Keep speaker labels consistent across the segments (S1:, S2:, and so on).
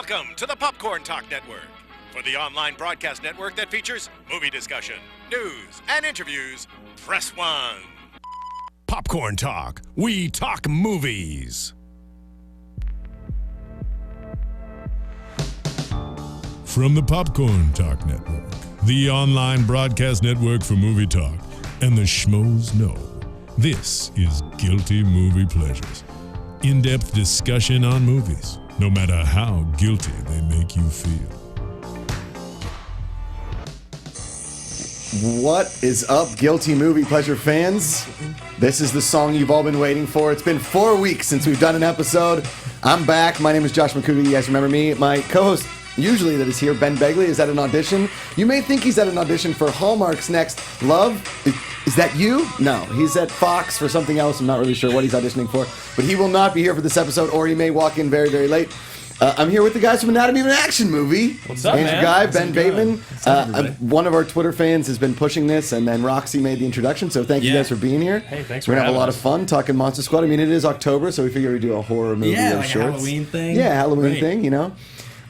S1: Welcome to the Popcorn Talk Network, for the online broadcast network that features movie discussion, news, and interviews. Press 1. Popcorn Talk. We talk movies.
S2: From the Popcorn Talk Network, the online broadcast network for movie talk, and the schmoes know, this is Guilty Movie Pleasures. In-depth discussion on movies, no matter how guilty they make you feel.
S3: What is up, Guilty Movie Pleasure fans? This is the song you've all been waiting for. It's been 4 weeks since we've done an episode. I'm back. My name is Josh Macuga. You guys remember me. My co-host, usually that is here, Ben Begley, is at an audition. You may think he's at an audition for Hallmark's next Love. Is that you? No, he's at Fox for something else. I'm not really sure what he's auditioning for, but he will not be here for this episode, or he may walk in very, very late. I'm here with the guys from Anatomy of an Action Movie.
S4: What's up,
S3: Andrew Ghai, Ben Bateman. One of our Twitter fans has been pushing this, and then Roxy made the introduction, so thank you guys for being here.
S4: Hey, thanks for
S3: We're going to have a lot
S4: us.
S3: of fun talking Monster Squad. I mean, it is October, so we figured we'd do a horror movie of
S5: like
S3: shorts.
S5: a Halloween thing.
S3: Yeah, Halloween
S5: Right.
S3: thing, you know.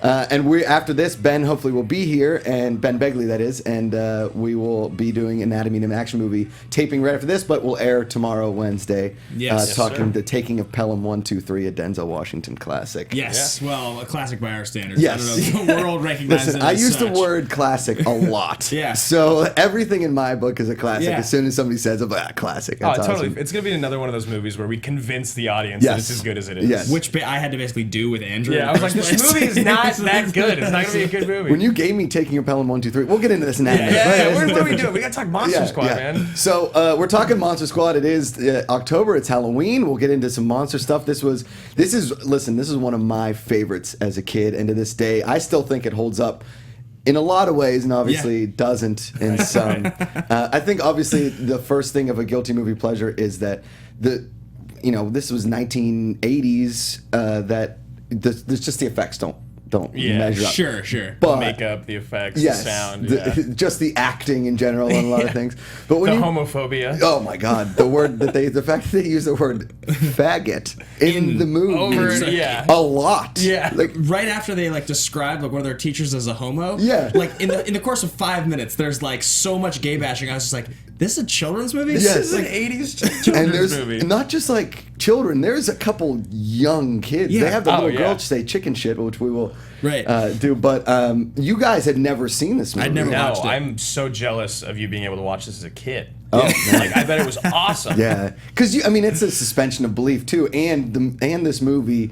S3: And we after this, Ben hopefully will be here, and Ben Begley, that is, and we will be doing Anatomy of an Action Movie taping right after this, but will air tomorrow, Wednesday.
S5: Yes.
S3: Talking
S4: sir.
S3: The Taking of Pelham 1, 2, 3, a Denzel Washington classic.
S5: Yes, well, a classic by our standards.
S3: Yes.
S5: I don't know if the world recognizes
S3: Listen,
S5: it
S3: I
S5: as
S3: use the
S5: such.
S3: word classic a lot.
S5: Yeah.
S3: So everything in my book is a classic.
S5: Yeah.
S3: As soon as somebody says, classic.
S4: Oh,
S3: That's
S4: totally.
S3: awesome.
S4: It's going to be another one of those movies where we convince the audience that it's as good as it is.
S3: Yes.
S5: Which I had to basically do with Andrew.
S4: Yeah, I was like, this movie is not that good. It's not going to be a good movie.
S3: When you gave me Taking Your Pelham 1, 2, 3, we'll get into this in a minute.
S4: What are we doing? We got to talk Monster Squad, man.
S3: So we're talking Monster Squad. It is October. It's Halloween. We'll get into some monster stuff. This is one of my favorites as a kid, and to this day, I still think it holds up in a lot of ways, and obviously doesn't in some. I think obviously the first thing of a guilty movie pleasure is that this was 1980s. There's just the effects don't measure up.
S5: Sure.
S3: But
S4: The makeup, the effects,
S3: yes,
S4: the sound.
S3: just the acting in general and a lot of things. But when
S4: The homophobia.
S3: oh my God, the fact that they use the word faggot in the movie, a lot.
S4: Yeah.
S3: Like
S5: Right after they describe one of their teachers as a homo.
S3: Yeah.
S5: In the course of 5 minutes, there's so much gay bashing. I was just like, this is a children's movie?
S3: Yes.
S4: This is an 80s children's
S3: and there's
S4: movie.
S3: not just children. There's a couple young kids.
S5: Yeah.
S3: They have the little
S4: yeah.
S3: girl to say chicken shit, which we will
S5: Right.
S3: do. But you guys had never seen this movie.
S5: I'd never
S4: No,
S5: watched it.
S4: I'm so jealous of you being able to watch this as a kid.
S3: Oh,
S4: I bet it was awesome.
S3: Yeah, because it's a suspension of belief too, and this movie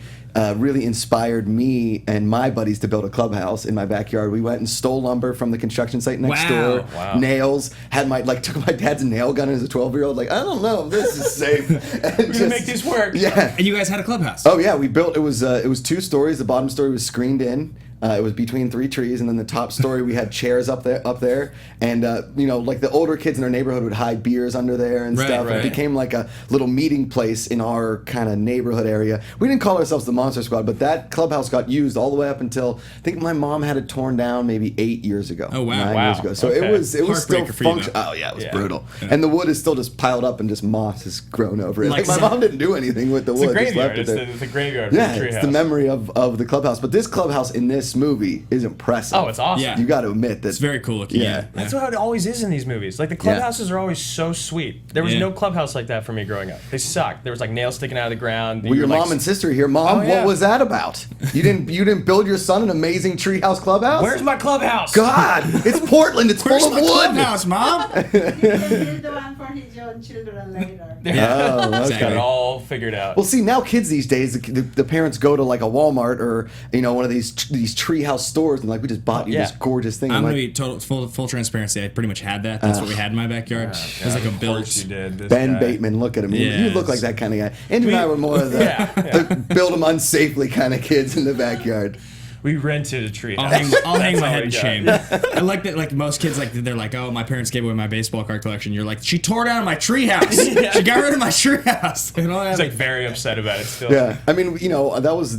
S3: really inspired me and my buddies to build a clubhouse in my backyard. We went and stole lumber from the construction site next door.
S4: Wow.
S3: Nails. Had took my dad's nail gun as a 12-year-old. I don't know if this is safe. And
S4: We're going to make this work.
S3: Yeah.
S5: And you guys had a clubhouse.
S3: Oh yeah, we built. It was 2 stories. The bottom story was screened in. It was between 3 trees, and then the top story we had chairs up there, and the older kids in our neighborhood would hide beers under there and stuff.
S4: right.
S3: It became like a little meeting place in our kind of neighborhood area. We didn't call ourselves the Monster Squad, but that clubhouse got used all the way up until I think my mom had it torn down maybe 8 years ago.
S5: Oh, wow.
S3: 9
S4: Wow.
S3: years ago. So
S4: Okay.
S3: it was still
S5: Heartbreaker for you,
S3: functional.
S5: though.
S3: Oh yeah, it was
S4: Yeah.
S3: brutal. And the wood is still just piled up and just moss has grown over it.
S5: Like
S3: my
S5: some-
S3: mom didn't do anything with the
S4: It's
S3: wood.
S4: a
S3: just left
S4: graveyard.
S3: it there.
S4: It's the graveyard
S3: Yeah,
S4: for the
S3: it's
S4: treehouse.
S3: the memory of the clubhouse. But this clubhouse in this movie is impressive.
S4: Oh, it's awesome.
S5: Yeah.
S3: You got to admit that
S5: It's very cool looking.
S3: Yeah.
S4: That's what it always is in these movies. The clubhouses are always so sweet. There was
S5: Yeah.
S4: no clubhouse like that for me growing up. They sucked. There was nails sticking out of the ground.
S3: Well, your mom and sister here, Mom.
S4: Oh, yeah.
S3: What was that about? You didn't build your son an amazing treehouse clubhouse?
S4: Where's my clubhouse?
S3: God? It's Portland. It's
S5: Where's
S3: full
S5: my
S3: of wood.
S5: clubhouse, Mom?
S6: He can build the one for his own children later.
S3: Oh,
S4: Got
S3: okay.
S4: it all figured out.
S3: Well, see, now kids these days, the parents go to a Walmart or one of these treehouse stores and we just bought you this gorgeous thing.
S5: I'm
S3: like,
S5: going to be full transparency. I pretty much had that. That's what we had in my backyard. It was like a
S4: Of
S5: build.
S4: course you did. This
S3: Ben
S4: guy.
S3: Bateman, look at him. You look
S5: Yes.
S3: like that kind of guy. Andrew and I were more of the build them unsafely kind of kids in the backyard.
S4: We rented a tree.
S5: I'll hang my
S4: all
S5: head
S4: we
S5: in
S4: got.
S5: shame. I like that. Most kids they're like, oh, my parents gave away my baseball card collection. You're like, she tore down my treehouse. She got rid of my treehouse.
S4: He's very upset about it still.
S3: Yeah, I mean, that was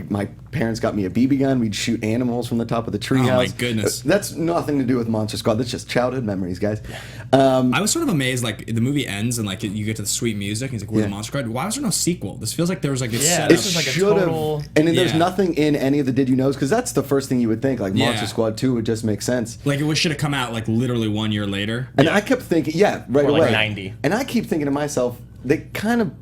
S3: my parents got me a BB gun. We'd shoot animals from the top of the treehouse.
S5: Oh my goodness.
S3: That's nothing to do with Monster Squad. That's just childhood memories, guys.
S5: I was sort of amazed, the movie ends and you get to the sweet music and he's like, we're the Monster Squad. Why was there no sequel? This feels like there was a
S4: Yeah,
S5: setup.
S4: this is like a
S3: Should've-
S4: total.
S3: And then there's
S5: Yeah.
S3: nothing in any of the Did You knows, because that's the first thing you would think. Like
S5: Yeah.
S3: Monster Squad 2 would just make sense.
S5: Like it should have come out like literally 1 year later.
S3: And I kept thinking, right
S4: Or
S3: away.
S4: like 90.
S3: And I keep thinking to myself, they kind of,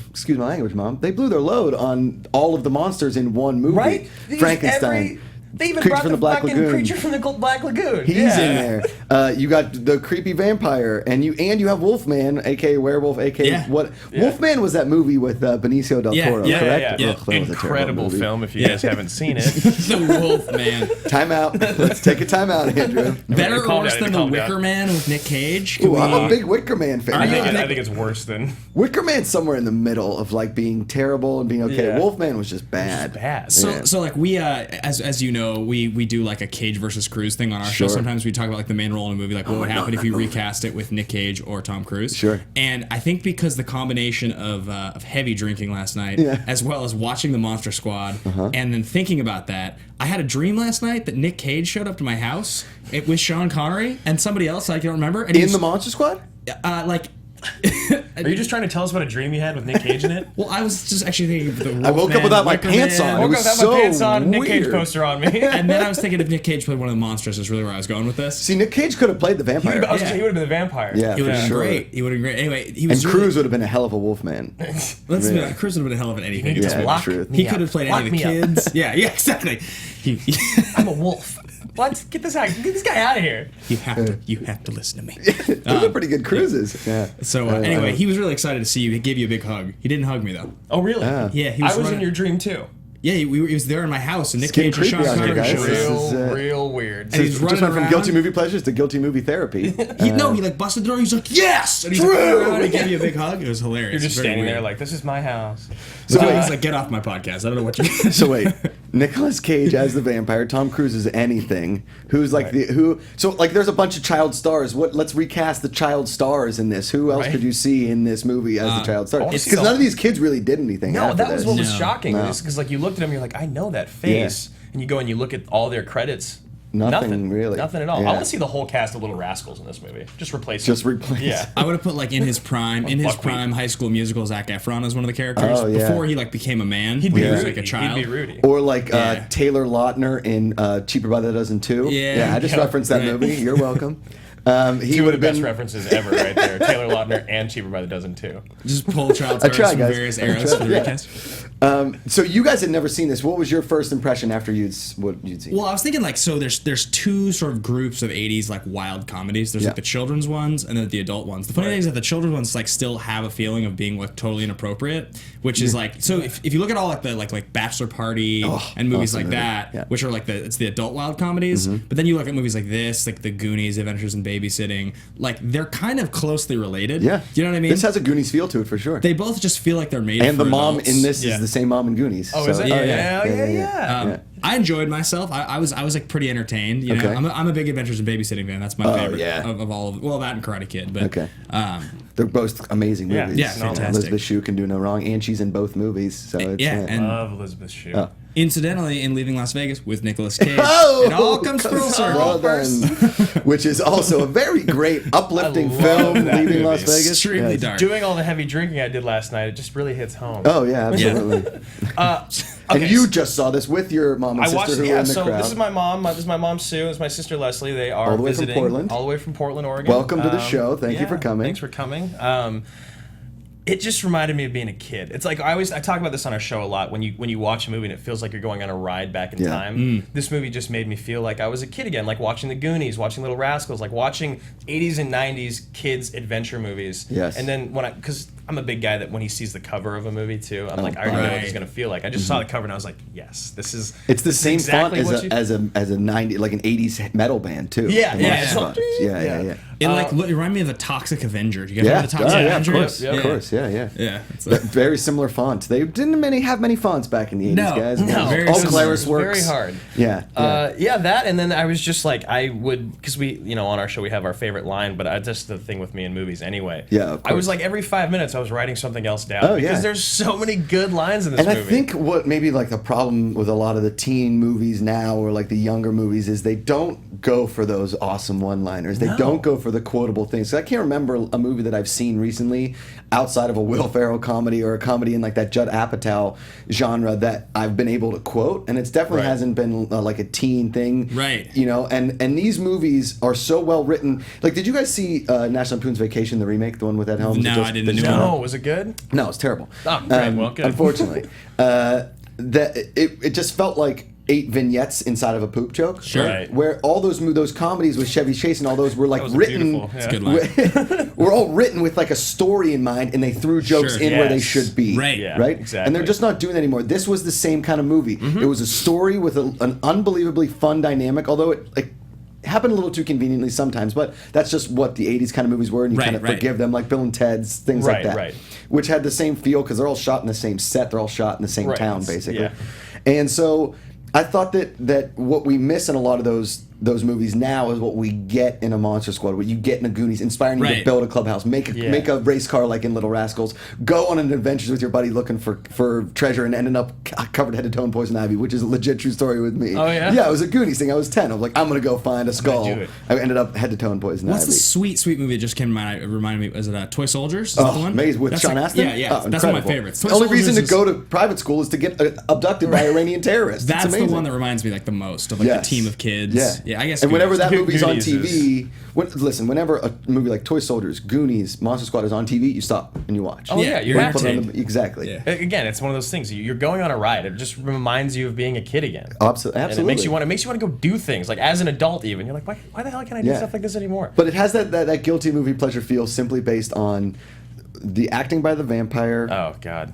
S3: excuse my language, Mom, they blew their load on all of the monsters in one movie.
S4: Right? They used
S3: Frankenstein.
S4: They even
S3: Creature
S4: brought
S3: from
S4: the
S3: the Black
S4: fucking
S3: Lagoon.
S4: creature from the Black Lagoon.
S3: He's in there. You got the creepy vampire, and you have Wolfman, aka Werewolf, aka
S5: Yeah.
S3: what?
S4: Yeah.
S3: Wolfman was that movie with Benicio del
S5: Yeah,
S3: Toro,
S5: yeah,
S3: correct?
S5: yeah.
S3: Ugh, that was a terrible
S4: Incredible
S3: movie.
S4: film if you guys haven't seen it.
S5: The Wolf Man.
S3: Time out. Let's take a time out, Andrew.
S5: Better or
S4: Calm
S5: worse
S4: down,
S5: than The
S4: calm down.
S5: Wicker Man with Nick Cage? Can
S3: Ooh, I'm a
S5: we-
S3: big Wicker Man fan.
S5: Are you?
S4: I think it's worse than
S3: Wicker Man's somewhere in the middle of like being terrible and being okay.
S4: Yeah.
S3: Wolfman was just bad.
S4: bad.
S5: So like we as you know we do like a Cage versus Cruise thing on our show.
S3: Sure.
S5: Sometimes we talk about like the main role in a movie, like what would happen if you recast it with Nick Cage or Tom Cruise.
S3: Sure.
S5: And I think because the combination of heavy drinking last night,
S3: Yeah.
S5: as well as watching the Monster Squad, and then thinking about that, I had a dream last night that Nick Cage showed up to my house with Sean Connery and somebody else I don't remember. And he
S3: In
S5: was,
S3: the Monster Squad?
S5: like.
S4: Are you just trying to tell us about a dream you had with Nick Cage in it?
S5: Well, I was just actually thinking of the Wolfman,
S3: I woke up without my
S5: Wicker
S3: pants
S5: Man.
S3: on. It
S4: Woke
S3: was
S4: up without
S3: so
S4: my pants on, Nick Cage
S3: weird.
S4: poster on me.
S5: And then I was thinking if Nick Cage played one of the monsters is really where I was going with this.
S3: See, Nick Cage could have played the vampire.
S4: I was gonna say, he would have been the vampire.
S3: Yeah,
S5: He would
S3: for
S5: have been
S3: sure.
S5: great. He would have been great. Anyway, he
S3: And
S5: was
S3: Cruz would have been a hell of a Wolfman.
S5: Let's
S3: Yeah.
S5: be Cruz would have been a hell of an anything.
S4: You need to
S3: Yeah,
S4: lock
S3: truth.
S4: me
S5: He
S4: up.
S5: could have played
S4: Lock
S5: any of the
S4: me up.
S5: kids. Yeah, exactly.
S4: I'm a wolf. What? Get this guy out of here.
S5: You have to listen to me.
S3: Those are pretty good cruises. Yeah.
S5: So
S3: I
S5: anyway,
S3: know.
S5: he was really excited to see you. He gave you a big hug. He didn't hug me though.
S4: Oh, really?
S5: Yeah, he
S4: I
S5: was
S4: was in
S5: running-
S4: your dream too.
S5: Yeah, he was there in my house, and Nick
S3: It's getting
S5: Cage and Sean
S3: creepy out here,
S5: Connery
S3: guys.
S5: showed
S3: This
S5: up.
S3: is,
S4: Real weird.
S5: And he's
S3: Just
S5: running
S3: went from
S5: around.
S3: guilty movie pleasures to guilty movie therapy.
S5: He like busted the door. He's like, yes, and he's
S3: True!
S5: like, running around, he gave you a big hug. It was hilarious.
S4: You're just
S5: Very
S4: standing
S5: weird.
S4: there like, this is my house.
S3: So
S5: So
S3: wait,
S5: he's like, get off my podcast. I don't know what you.
S3: So wait, Nicolas Cage as the vampire, Tom Cruise as anything. Who's like So like, there's a bunch of child stars. Let's recast the child stars in this. Who else
S4: Right.
S3: could you see in this movie as the child star?
S4: wanna
S3: Because
S4: see the-
S3: none of these kids really did anything.
S4: No,
S3: after
S4: that was
S3: this.
S4: what was
S5: No.
S4: shocking.
S3: No.
S4: Because like you looked at him, you're like, I know that face, and you go and you look at all their credits.
S3: Nothing, really.
S4: Nothing at all.
S3: Yeah.
S4: I want to see the whole cast of Little Rascals in this movie. Just replace.
S3: Just
S4: them.
S3: replace.
S4: Yeah.
S5: I would have put like in his prime,
S4: Buckwheat.
S5: High School Musical, Zac Efron as one of the characters
S3: Oh, yeah.
S5: before he like became a man.
S4: He'd be
S5: when he was
S4: Rudy.
S5: like a child.
S4: He'd be Rudy.
S3: Or like
S5: Yeah.
S3: Taylor Lautner in Cheaper by the Dozen 2.
S5: Yeah.
S3: I just
S5: Yeah.
S3: referenced that
S5: Right.
S3: movie. You're welcome. He
S4: Two of
S3: would
S4: the
S3: have
S4: best
S3: been.
S4: references ever, right there. Taylor Lautner and Cheaper by the Dozen too.
S5: Just pull child
S3: I
S5: stars
S3: tried,
S5: from
S3: guys.
S5: various
S3: I
S5: eras
S3: tried,
S5: for the
S3: yeah.
S5: recast.
S3: So you guys had never seen this. What was your first impression after what you'd seen?
S5: Well, I was thinking like so. There's two sort of groups of '80s like wild comedies. There's
S3: Yeah.
S5: like the children's ones and then the adult ones. The funny thing is that the children's ones like still have a feeling of being like totally inappropriate, which is like so. If you look at all like the like Bachelor Party and movies
S3: awesome
S5: like
S3: movie.
S5: that,
S3: Yeah.
S5: which are like it's the adult wild comedies. But then you look at movies like this, like The Goonies, Adventures in Babysitting. Like they're kind of closely related.
S3: Yeah.
S5: you know what I mean.
S3: This has a Goonies feel to it for sure.
S5: They both just feel like they're made.
S3: And
S5: for
S3: the mom
S5: adults.
S3: in this
S5: Yeah.
S3: is the same mom in Goonies.
S4: Oh, is it?
S5: Yeah. I enjoyed myself. I was like pretty entertained. You know,
S3: Okay.
S5: I'm a big Adventures in Babysitting fan. That's my favorite
S3: yeah.
S5: of all of that and Karate Kid. But
S3: Okay. They're both amazing
S4: Yeah.
S3: movies.
S5: Yeah, fantastic.
S3: Elizabeth Shue can do no wrong, and she's in both movies. So it's,
S5: yeah, and
S4: Love Elizabeth Shue.
S3: Oh.
S5: incidentally, in Leaving Las Vegas with Nicolas Cage,
S3: Oh,
S5: it all comes full circle.
S3: well done. Which is also a very great, uplifting
S4: I love
S3: film.
S4: that
S3: Leaving
S4: movie.
S3: Las Vegas.
S5: Extremely
S3: Yes.
S5: dark.
S4: Doing all the heavy drinking I did last night, it just really hits home.
S3: Oh yeah, absolutely.
S4: Okay,
S3: And you just saw this with your mom and
S4: I
S3: sister
S4: watched.
S3: who were
S4: Yeah,
S3: in the
S4: so
S3: crowd.
S4: this is my mom. This is my mom Sue. This is my sister Leslie. They are
S3: All the way from
S4: visiting
S3: Portland.
S4: all the way from Portland, Oregon.
S3: Welcome to the show. Thank you for coming.
S4: Thanks for coming. It just reminded me of being a kid. It's like I talk about this on our show a lot. When you watch a movie and it feels like you're going on a ride back in
S3: Yeah.
S4: time. This movie just made me feel like I was a kid again, like watching The Goonies, watching Little Rascals, like watching 80s and 90s kids adventure movies.
S3: Yes.
S4: And then because I'm a big guy that when he sees the cover of a movie too, I'm like, I already know what
S5: right.
S4: he's gonna feel like. I just saw the cover and I was like, yes, this is.
S3: It's the
S4: this is
S3: same
S4: exactly
S3: font
S4: what you-
S3: as a 90 like an 80s metal band too.
S4: Yeah,
S3: The
S4: yeah,
S3: Monster
S4: yeah.
S3: Squad. Yeah.
S5: It it reminded me of a Toxic Avenger. Do you guys
S3: Yeah,
S5: remember the Toxic
S3: yeah, of
S5: Avenger?
S3: course,
S4: Yeah.
S3: of course, yeah.
S5: Yeah. It's
S3: But very similar fonts. They didn't have many fonts back in the 80s,
S5: No,
S3: guys.
S5: no, very
S3: All
S5: similar.
S3: Claris
S4: It's
S3: works.
S4: very hard.
S3: Yeah.
S4: That, and then I was just like, I would, because we, on our show we have our favorite line, but just the thing with me in movies anyway.
S3: Yeah, of
S4: I was
S3: course.
S4: like every 5 minutes I was writing something else down.
S3: Oh, yeah.
S4: Because there's so many good lines in this
S3: And
S4: movie.
S3: I think what maybe like the problem with a lot of the teen movies now or like the younger movies is they don't go for those awesome one-liners. They don't go for for the quotable things. I can't remember a movie that I've seen recently outside of a Will Ferrell comedy or a comedy in like that Judd Apatow genre that I've been able to quote, and it's definitely hasn't been like a teen thing,
S5: right?
S3: You know, and these movies are so well written. Like, did you guys see National Lampoon's Vacation, the remake, the one with Ed Helms?
S5: No, I didn't.
S4: No, was it good?
S3: No, it's terrible.
S4: Oh, great. Well, good.
S3: Unfortunately, that it just felt like 8 vignettes inside of a poop joke.
S5: Sure.
S4: Right.
S3: Where all those comedies with Chevy Chase and all those were like
S4: That was
S3: written.
S4: beautiful, yeah.
S5: It's a good line.
S3: We're all written with like a story in mind, and they threw jokes
S5: Sure.
S3: in where they
S4: Yes.
S3: should be.
S5: Right.
S4: Yeah,
S3: Right.
S4: exactly.
S3: And they're just not doing that anymore. This was the same kind of movie. It was a story with an unbelievably fun dynamic, although it like happened a little too conveniently sometimes, but that's just what the 80s kind of movies were, and you
S5: Right,
S3: kind of
S5: right.
S3: forgive them, like Bill and Ted's, things like
S4: Right,
S3: that,
S4: right.
S3: which had the same feel because they're all shot in the same set, they're all shot in the same
S4: Right,
S3: town,
S4: it's-
S3: basically.
S4: yeah.
S3: And so I thought that what we miss in a lot of those movies now is what we get in a Monster Squad, what you get in a Goonies, inspiring you to
S5: Right.
S3: build a clubhouse, make a race car like in Little Rascals, go on an adventures with your buddy looking for treasure and ending up covered head to toe in poison ivy, which is a legit true story with me.
S4: Oh, yeah?
S3: Yeah, it was a Goonies thing. I was 10. I was like, I'm gonna go find a skull.
S4: do it.
S3: I ended up head to toe in poison
S5: What's
S3: ivy.
S5: the sweet movie that just came to mind? It reminded me. Was it Toy Soldiers? Is that the one?
S3: Amazing. With
S5: That's
S3: Sean
S5: like-
S3: Astin?
S5: Yeah, yeah.
S3: Oh,
S5: That's one of my
S3: incredible.
S5: favorites. Toy
S3: The only reason to
S5: Soldiers
S3: go
S5: is-
S3: to private school is to get abducted by Iranian terrorists. It's
S5: That's the
S3: amazing.
S5: one that reminds me like the most of like
S3: Yes.
S5: the team of kids.
S3: Yeah,
S5: I guess.
S3: And whenever
S5: Goonies.
S3: that movie's on
S4: Goonies
S3: TV, whenever a movie like Toy Soldiers, Goonies, Monster Squad is on TV, you stop and you watch.
S4: Oh, yeah, you
S3: When
S4: have
S3: put it on
S4: to.
S3: exactly.
S5: Yeah.
S4: Again, it's one of those things. You're going on a ride. It just reminds you of being a kid again.
S3: Absolutely.
S4: And it makes you want to go do things. Like as an adult, even you're like, why the hell can I do
S3: Yeah.
S4: stuff like this anymore?
S3: But it has that guilty movie pleasure feel simply based on the acting by the vampire.
S4: Oh God.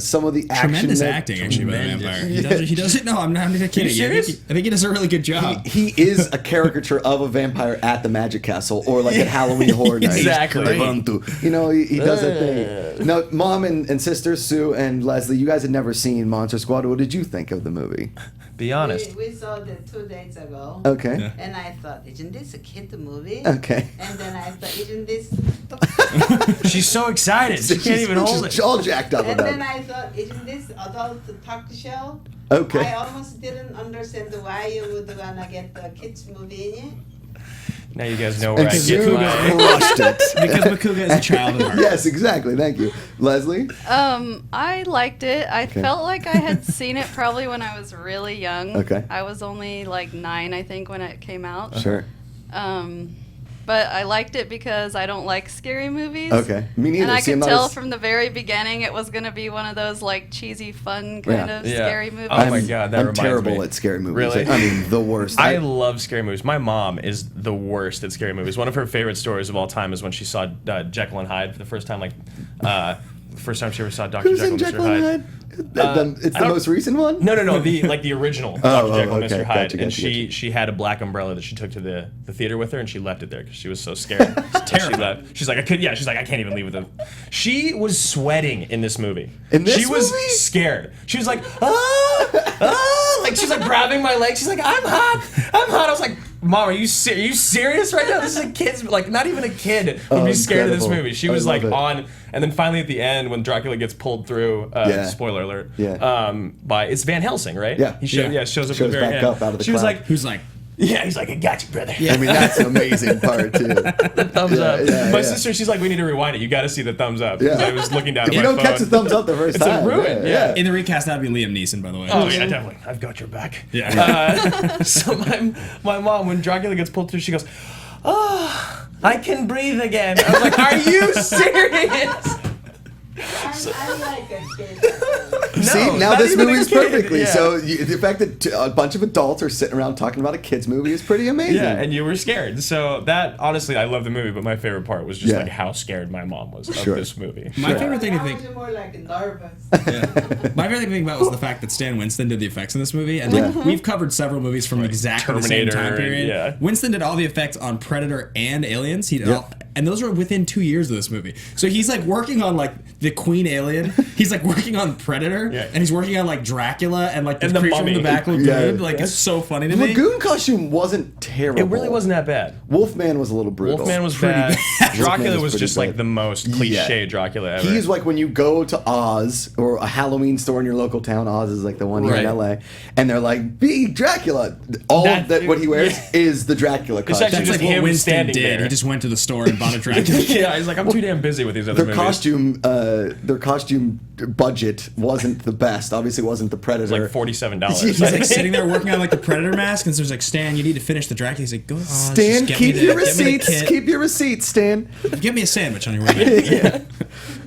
S3: Some of the action.
S5: Tremendous
S3: that-
S5: acting actually by the
S4: Tremendous.
S5: vampire. He does it. No, I'm not even kidding.
S4: serious?
S5: I think he does a really good job.
S3: He is a caricature of a vampire at the Magic Castle or like at Halloween Horror Nights.
S4: Exactly.
S3: You know, he does that thing. Now, Mom and sister Sue and Leslie, you guys had never seen Monster Squad. What did you think of the movie?
S4: Be honest.
S6: We saw it 2 days ago.
S3: Okay.
S5: Yeah.
S6: And I thought, isn't this a kid movie?
S3: Okay.
S6: And then I thought, isn't this...
S4: She's so excited. She can't even hold
S3: She's
S4: it.
S3: all jacked up
S6: And
S3: about
S6: then
S3: it.
S6: I thought, isn't this adult talk show?
S3: Okay.
S6: I almost didn't understand why you would gonna get the kids movie in it.
S4: Now you guys know where
S3: And
S4: I
S3: Sue
S4: get my.
S3: crushed it.
S5: Because Macuga is a child at heart.
S3: Yes, exactly. Thank you. Leslie?
S7: I liked it. I
S3: Okay.
S7: felt like I had seen it probably when I was really young.
S3: Okay.
S7: I was only like 9, I think, when it came out.
S3: Sure.
S7: But I liked it because I don't like scary movies.
S3: Okay. Me neither.
S7: And I
S3: See, I'm
S7: could
S3: not
S7: tell
S3: as-
S7: from the very beginning it was going to be one of those like cheesy, fun kind
S3: Yeah.
S7: of
S4: Yeah.
S7: scary movies.
S4: Oh my God, that
S3: I'm
S4: reminds
S3: terrible
S4: me.
S3: at scary movies.
S4: Really?
S3: I mean, the worst.
S4: I love scary movies. My mom is the worst at scary movies. One of her favorite stories of all time is when she saw Jekyll and Hyde for the first time. The first time she ever saw Dr.
S3: Who's
S4: Jekyll
S3: in
S4: and Mr.
S3: Jekyll and
S4: Hyde.
S3: Hyde? It's
S4: I
S3: the
S4: don't-
S3: most recent one?
S4: No, the original Dr. Jekyll and
S3: okay.
S4: Mr. Hyde.
S3: Gotcha,
S4: and
S3: gotcha,
S4: she had a black umbrella that she took to the theater with her, and she left it there because she was so scared. She left. She's like, I can't even leave with it. She was sweating in this movie.
S3: In this
S4: she was
S3: movie?
S4: scared. She was like, like she's like grabbing my leg. She's like, I'm hot. I was like, Mom, are you serious right now? This is a kid's, like, not even a kid would be scared of this
S3: incredible.
S4: movie. She
S3: I
S4: was like
S3: love it.
S4: on, and then finally at the end when Dracula gets pulled through, spoiler alert, by it's Van Helsing, right?
S3: Yeah.
S4: He shows up at
S3: Shows
S4: the very
S3: back
S4: end.
S3: up out of the
S4: she was
S3: cloud.
S4: like,
S5: Who's like,
S4: yeah, he's like, I got you, brother.
S3: I mean, that's an amazing part, too.
S4: Thumbs up.
S3: yeah,
S4: My
S3: yeah.
S4: sister, she's like, we need to rewind it. You got to see the thumbs up.
S3: Yeah.
S4: I was looking down
S3: If
S4: at
S3: you
S4: my
S3: don't
S4: phone.
S3: catch the thumbs up the first
S4: It's a
S3: time.
S4: ruin, yeah.
S5: in the recast, that'd be Liam Neeson, by the way.
S4: Oh yeah, definitely. I've got your back.
S5: Yeah.
S4: So my mom, when Dracula gets pulled through, she goes, "Oh, I can breathe again." I was like, "Are you serious?"
S6: I like a kid.
S3: See, now
S4: not
S3: this
S4: even a
S3: movie's
S4: kid.
S3: perfectly.
S4: Yeah.
S3: So the fact that a bunch of adults are sitting around talking about a kid's movie is pretty amazing.
S4: Yeah, and you were scared. So that, honestly, I love the movie, but my favorite part was just
S3: Yeah.
S4: like how scared my mom was
S3: Sure.
S4: of this movie.
S5: My favorite thing to
S6: I
S5: think.
S6: was more like nervous.
S5: My favorite thing about was the fact that Stan Winston did the effects in this movie, and like we've covered several movies from exactly the same
S4: Terminator
S5: time
S4: and-
S5: period.
S4: yeah.
S5: Winston did all the effects on Predator and Aliens. He did all, and those were within 2 years of this movie. So he's like working on like the Queen alien. he's like working on Predator, and he's working on like Dracula and like the creature from the back lagoon.
S3: Yeah.
S5: Like it's so funny to
S3: The
S5: me.
S3: lagoon costume wasn't terrible.
S4: It really wasn't that bad.
S3: Wolfman was a little brutal.
S4: Wolfman was bad. Dracula
S3: was
S4: was
S3: pretty
S4: just
S3: bad.
S4: like the most cliche Dracula ever.
S3: He's like when you go to Oz or a Halloween store in your local town. Oz is like the one here in LA, and they're like, "Be Dracula." All that what he wears is the Dracula costume.
S4: actually
S5: That's
S4: just
S5: like what
S4: him
S5: Winston
S4: standing
S5: did.
S4: there.
S5: He just went to the store and bought a Dracula.
S4: Yeah, he's like, I'm too damn busy with these other
S3: Their
S4: movies.
S3: their costume budget wasn't the best. Obviously, it wasn't the Predator.
S4: Like $47.
S5: He's like sitting there working on like the Predator mask, and so he's like, Stan, you need to finish the Dracula. He's like, go on,
S3: Stan,
S5: just get me
S3: keep your
S5: get me the
S3: receipts.
S5: kit.
S3: Keep your receipts, Stan.
S5: Get me a sandwich on your way back.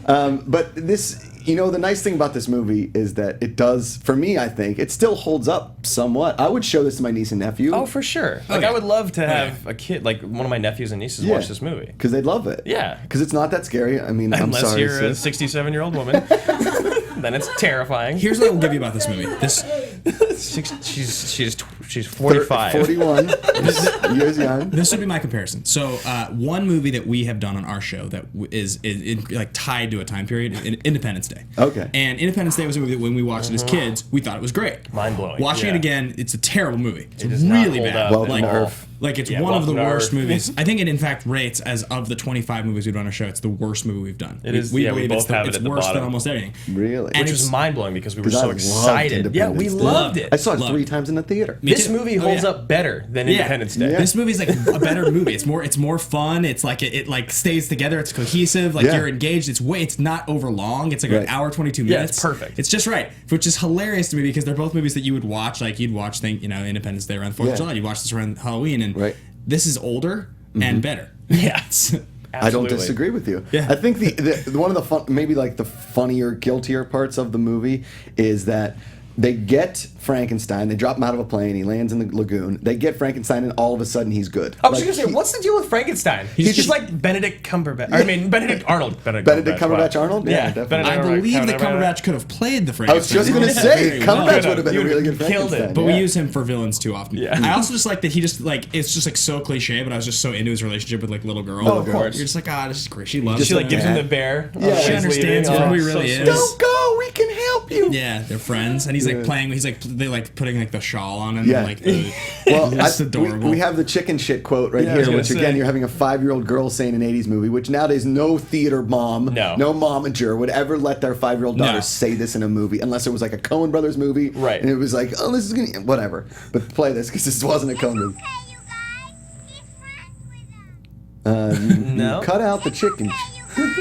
S3: But this, the nice thing about this movie is that it does, for me, I think, it still holds up somewhat. I would show this to my niece and nephew.
S4: Oh, for sure. Like,
S5: yeah.
S4: I would love to
S5: yeah.
S4: have a kid, like one of my nephews and nieces, watch this movie.
S3: Because they'd love it.
S4: Yeah.
S3: Because it's not that scary. I mean, I'm
S4: Unless
S3: sorry.
S4: you're a
S3: sis.
S4: 67-year-old woman. Then it's terrifying.
S5: Here's what I will give you about this movie.
S4: She's 45.
S3: 41. Years young.
S5: This would be my comparison. So, one movie that we have done on our show that is like tied to a time period, Independence Day.
S3: Okay.
S5: And Independence Day was a movie that when we watched it as kids, we thought it was great.
S4: Mind-blowing,
S5: Watching
S4: yeah.
S5: it again, it's a terrible movie. It's
S4: does not
S5: really
S4: hold
S5: bad.
S4: up
S3: Welcome
S5: like,
S3: to Earth.
S5: Like it's
S4: Yeah,
S5: one of the
S4: Welcome to
S5: worst
S4: Earth.
S5: movies. I think it in fact rates as of the 25 movies we've done on our show. It's the worst movie we've done.
S4: It is. Yeah, we
S5: believe
S4: both
S5: it's
S4: have it at the
S5: worse than
S4: bottom.
S5: almost anything.
S3: Really?
S5: And
S4: Which
S5: it's
S4: was mind-blowing because we were
S3: 'Cause I
S4: so
S3: loved
S4: excited. Yeah, we
S3: Independence Day.
S4: loved it.
S3: I saw it
S5: Love
S3: 3
S5: it.
S3: times in the theater.
S4: This
S5: too.
S4: movie
S5: Oh,
S4: holds
S5: yeah.
S4: up better than
S5: Yeah.
S4: Independence Day.
S3: Yeah.
S5: This movie's like a better movie. It's more fun. It's like it like stays together. It's cohesive. Like
S3: Yeah.
S5: you're engaged. It's not over long. It's like
S3: Right.
S5: an hour 22
S4: Yeah,
S5: minutes.
S4: it's perfect.
S5: It's just right, which is hilarious to me because they're both movies that you would watch. Like you'd watch Independence Day around 4th
S3: Yeah.
S5: of July. You watch this around Halloween, and
S3: Right.
S5: this is older and better.
S4: Yeah.
S5: It's-
S3: I don't
S4: Absolutely.
S3: disagree with you.
S5: Yeah.
S3: I think the one of the fun, maybe like the funnier, guiltier parts of the movie is that they get Frankenstein. They drop him out of a plane. He lands in the lagoon. They get Frankenstein, and all of a sudden he's good.
S4: I was
S3: Like,
S4: just gonna say, what's the deal with Frankenstein? He's
S3: just-
S4: just like Benedict Cumberbatch. I mean, Benedict Arnold.
S3: Benedict Cumberbatch
S4: wow.
S3: Arnold? Yeah,
S4: Yeah,
S3: definitely.
S5: I
S4: Benedict
S5: believe that
S4: Cumberbatch.
S5: Cumberbatch could have played the
S3: I was
S5: Frankenstein.
S3: just going to
S5: role
S3: say,
S5: very well.
S3: Cumberbatch would have been a
S4: You
S3: really good
S4: killed it.
S3: Frankenstein.
S5: But
S3: yeah.
S5: we use him for villains too often.
S4: Yeah.
S5: I also just like that he just like it's just like so cliche, but I was just so into his relationship with like little girl.
S3: Oh, of course.
S5: You're just like, this is great. She loves
S4: She like
S5: him.
S4: gives him the bear.
S3: Yeah.
S5: She understands who he really is.
S3: Don't go. We can help you.
S5: Yeah, they're friends, and he's like playing. He's like they like putting like the shawl on him.
S3: Yeah.
S5: And, like,
S3: Well,
S5: that's adorable.
S3: we have the chicken shit quote right
S4: Yeah, I was
S3: here,
S4: gonna
S3: which again,
S4: say.
S3: you're having a 5-year-old girl saying an 80s movie, which nowadays no theater mom,
S4: No.
S3: momager would ever let their 5-year-old daughter
S5: No.
S3: say this in a movie, unless it was like a Coen Brothers movie.
S4: Right.
S3: And it was like, oh, this is going to, whatever. But play this, because this wasn't a Coen movie.
S8: Okay, you guys, be friends with us.
S4: No.
S3: Cut out the chicken.
S8: Okay, you guys,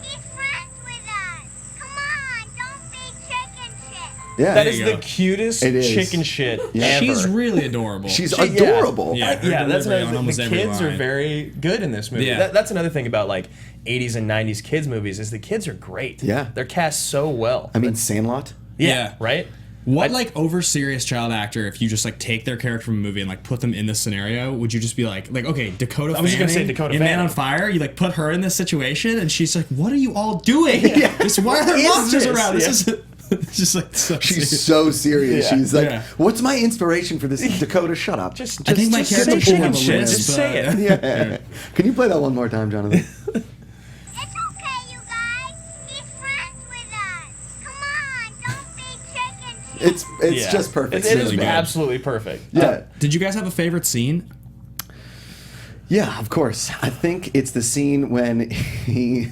S8: be friends with us. Come on, don't be chicken shit.
S3: Yeah.
S4: That
S5: There
S4: is
S5: you
S4: the
S5: go.
S4: cutest
S3: It is.
S4: chicken shit
S3: Yeah.
S4: ever.
S5: She's really adorable.
S3: She's
S4: Yeah.
S3: adorable.
S5: Yeah. her
S4: Yeah, that's
S5: delivery
S4: another
S5: on
S4: thing.
S5: almost
S4: The
S5: every
S4: kids are
S5: line.
S4: very good in this movie.
S5: Yeah.
S4: That's another thing about like 80s and 90s kids movies is the kids are great.
S3: Yeah.
S4: They're cast so well.
S3: I mean, Sandlot.
S5: Yeah.
S4: Right?
S5: What like over serious child actor, if you just like take their character from a movie and like put them in this scenario, would you just be like okay, Dakota
S4: I was just gonna
S5: Fanning
S4: say Dakota
S5: in Man
S4: Fanning.
S5: on Fire, you like put her in this situation and she's like, what are you all doing? Why are there
S4: Is
S5: monsters
S4: this?
S5: around? This
S4: Yeah.
S5: is it's just like so
S3: She's
S5: serious.
S3: so serious.
S4: Yeah.
S3: She's like,
S5: Yeah.
S3: what's my inspiration for this? Dakota, shut up.
S4: Just
S5: I think my
S4: just
S5: character
S4: say
S5: should
S4: chicken
S5: have a
S4: shit.
S5: list,
S4: Just say
S5: but-
S4: it.
S3: Yeah. Can you play that one more time, Jonathan?
S8: It's okay, you guys, be friends with us. Come on, don't be chicken shit.
S3: It's
S4: Yeah.
S3: just perfect.
S4: It is
S5: really good.
S4: absolutely perft.
S3: Yeah.
S5: Did you guys have a favorite scene?
S3: Yeah, of course. I think it's the scene when he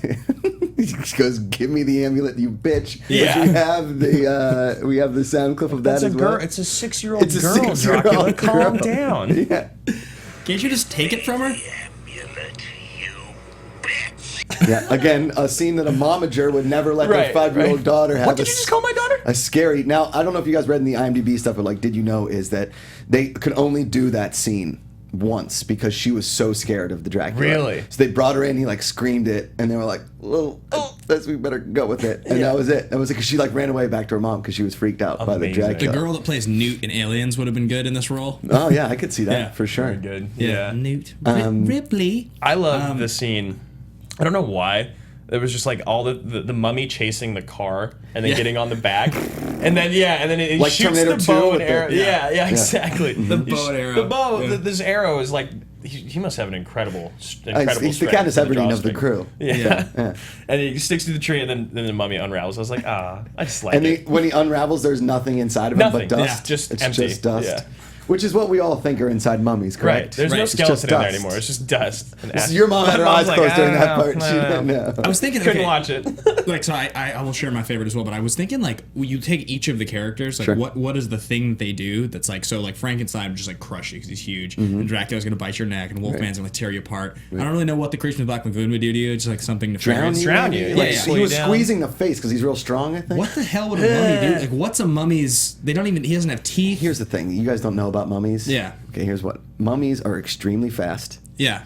S3: goes, "Give me the amulet, you bitch."
S4: Yeah.
S3: Which we have the sound clip of that
S4: That's a
S3: as well.
S4: girl. It's a 6-year-old
S3: It's a
S4: girl.
S3: 6-year-old
S4: Dracula, calm
S3: girl.
S4: down.
S3: Yeah.
S5: Can't you just take it from her?
S3: Yeah. Again, a scene that a momager would never let
S4: Right,
S3: their 5-year-old
S4: right.
S3: daughter have.
S4: What did you just call my daughter?
S3: A scary. Now, I don't know if you guys read in the IMDb stuff, but like, did you know is that they could only do that scene once because she was so scared of the Dracula.
S4: Really?
S3: So they brought her in, he like screamed it, and they were like, "Well, we better go with it." And that was it. That was it, because she like ran away back to her mom because she was freaked out by the
S4: Amazing.
S3: Dracula.
S5: The girl that plays Newt in Aliens would have been good in this role.
S3: Oh yeah, I could see that
S5: Yeah.
S3: for sure.
S4: Very good.
S5: Yeah, Newt. Ripley.
S4: I love the scene. I don't know why. It was just like all the mummy chasing the car and then
S5: Yeah.
S4: getting on the back, and then it
S3: Like
S4: shoots
S3: Terminator
S4: the
S3: 2
S4: bow
S3: with
S4: and arrow.
S3: the-
S4: Yeah, exactly.
S5: The bow and arrow.
S4: The bow.
S5: Yeah.
S4: This arrow is like he must have an incredible
S3: He's the
S4: strength
S3: Katniss
S4: for
S3: Everdeen of the
S4: drawstring.
S3: crew.
S4: Yeah. And he sticks to the tree, and then the mummy unravels. I was like, I just like
S3: And
S4: it.
S3: when he unravels, there's nothing inside of him
S4: Nothing.
S3: but dust.
S4: Yeah, just
S3: it's
S4: empty.
S3: just dust.
S4: Yeah.
S3: Which is what we all think are inside mummies,
S4: Right.
S3: correct?
S4: There's no
S3: It's just
S4: skeleton in there
S3: dust.
S4: anymore. It's just dust. And
S3: So
S4: ash.
S3: your mom had her
S4: Mom's
S3: eyes closed during that
S4: "I
S3: part.
S4: don't
S3: She
S4: know.
S3: didn't know.
S5: I was thinking,
S4: Couldn't
S5: okay,
S4: watch it.
S5: like so I will share my favorite as well, but I was thinking like you take each of the characters, like
S3: Sure.
S5: what is the thing that they do that's like, so like Frankenstein would just like crush you because he's huge,
S3: Mm-hmm.
S5: and Dracula's gonna bite your neck, and Wolfman's gonna tear you apart. I don't really know what the creature in the Black Lagoon would do to you. It's like something nefarious.
S4: Drown you.
S3: Like,
S5: Yeah,
S3: he was
S4: down.
S3: squeezing the face because he's real strong, I think.
S5: What the hell would a mummy do? Like, what's a mummy's? They don't even. He doesn't have teeth.
S3: Here's the thing. You guys don't know about mummies.
S5: Yeah.
S3: Okay, here's what. Mummies are extremely fast.
S5: Yeah.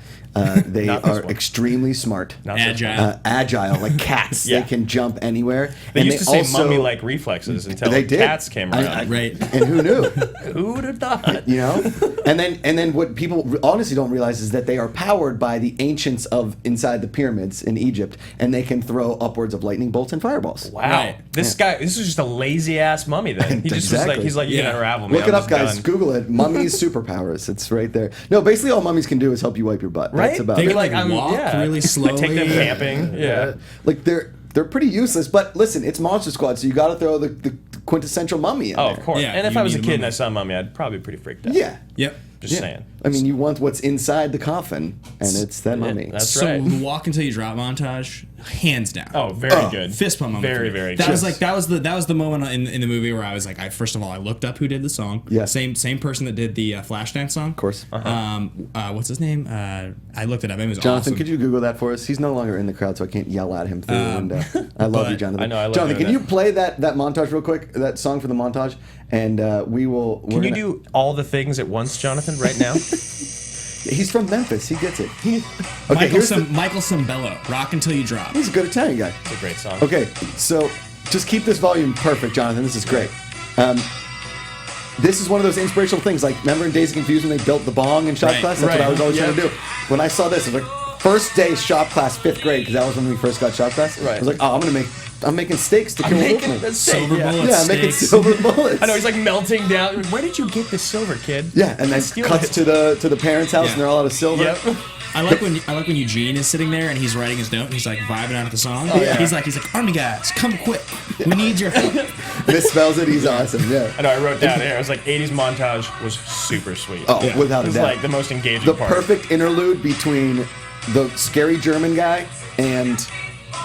S3: They
S4: Not this
S3: are
S4: one.
S3: extremely smart.
S4: Not so
S5: Agile.
S4: fun.
S3: Agile, like cats.
S4: Yeah.
S3: They can jump anywhere.
S4: They
S3: and
S4: used to
S3: they
S4: say
S3: also,
S4: mummy-like reflexes until
S3: They did.
S4: cats came around.
S5: Right.
S3: And who knew?
S4: Who would have thought?
S3: You know, and then what people honestly don't realize is that they are powered by the ancients of inside the pyramids in Egypt, and they can throw upwards of lightning bolts and fireballs.
S4: Wow.
S5: Right.
S4: This guy, this is just a lazy ass mummy then. He just was like,
S3: Exactly.
S4: he's like, you
S5: Yeah.
S4: can unravel me.
S3: Look it
S4: I'm
S3: up,
S4: just
S3: guys.
S4: done.
S3: Google it. Mummies superpowers. It's right there. No, basically all mummies can do is help you wipe your butt.
S4: Right?
S3: That's about
S5: They
S3: it.
S5: can like
S4: I'm-
S5: walk
S4: yeah.
S5: really
S4: Like,
S5: slowly.
S4: take them camping. Yeah.
S3: Like they're pretty useless, but listen, it's Monster Squad, so you got to throw the quintessential mummy in
S4: Oh,
S3: there.
S4: of course.
S5: Yeah,
S4: And if
S5: you
S4: I was a
S5: need a
S4: kid and
S5: mummy.
S4: I saw a mummy, I'd probably be pretty freaked out.
S3: Yeah.
S5: Yep.
S4: Just
S3: Yeah.
S4: saying.
S3: I mean, you want what's inside the coffin, and it's that mummy.
S4: that's
S5: So
S4: right.
S5: the walk until you drop montage, hands down.
S4: Oh, very good.
S5: Fist pump moment.
S4: Very,
S5: for me.
S4: very
S5: That
S4: good.
S5: was like that was the moment in the movie where I was like, first of all I looked up who did the song.
S3: Yeah.
S5: Same person that did the Flashdance song. Of
S3: course.
S5: What's his name? I looked it up. It was
S3: Jonathan,
S5: awesome.
S3: could you Google that for us? He's no longer in the crowd, so I can't yell at him through the window. I love
S5: but-
S3: you, Jonathan.
S4: I know, I love
S3: Jonathan,
S4: doing
S3: can you
S4: that.
S3: play that montage real quick? That song for the montage, and we will.
S4: Can you do all the things at once, Jonathan, right now?
S3: He's from Memphis. He gets it. Okay,
S5: Michael Cimbello, Rock Until You Drop.
S3: He's a good Italian guy.
S4: It's a great song.
S3: Okay, so just keep this volume perfect, Jonathan. This is great. This is one of those inspirational things. Like, remember in Days of Confusion, they built the bong in shop
S5: Right,
S3: class? That's what I was always trying to do. When I saw this, I was like, first day shop class, 5th grade, because that was when we first got shop class.
S4: Right.
S3: I was like, oh, I'm making steaks to kill Wolfman.
S5: Silver
S4: yeah.
S5: bullet
S3: Yeah, I'm making
S5: steaks.
S3: silver bullets.
S4: I know, he's like melting down. Where did you get this silver, kid?
S3: Yeah, and then
S4: Steal
S3: cuts
S4: it.
S3: to the parents' house,
S5: Yeah.
S3: and they're all out of silver.
S4: Yep.
S5: I like when Eugene is sitting there and he's writing his note and he's like vibing out of the song.
S3: yeah.
S5: He's like Army guys, come quick. We need your help.
S3: Misspells it. He's awesome. Yeah.
S4: I know, I wrote down here. I was like, 80s montage was super sweet.
S3: Oh, without
S4: It
S3: a
S4: was
S3: doubt.
S4: like the most engaging
S3: The
S4: part.
S3: perfect interlude between the scary German guy and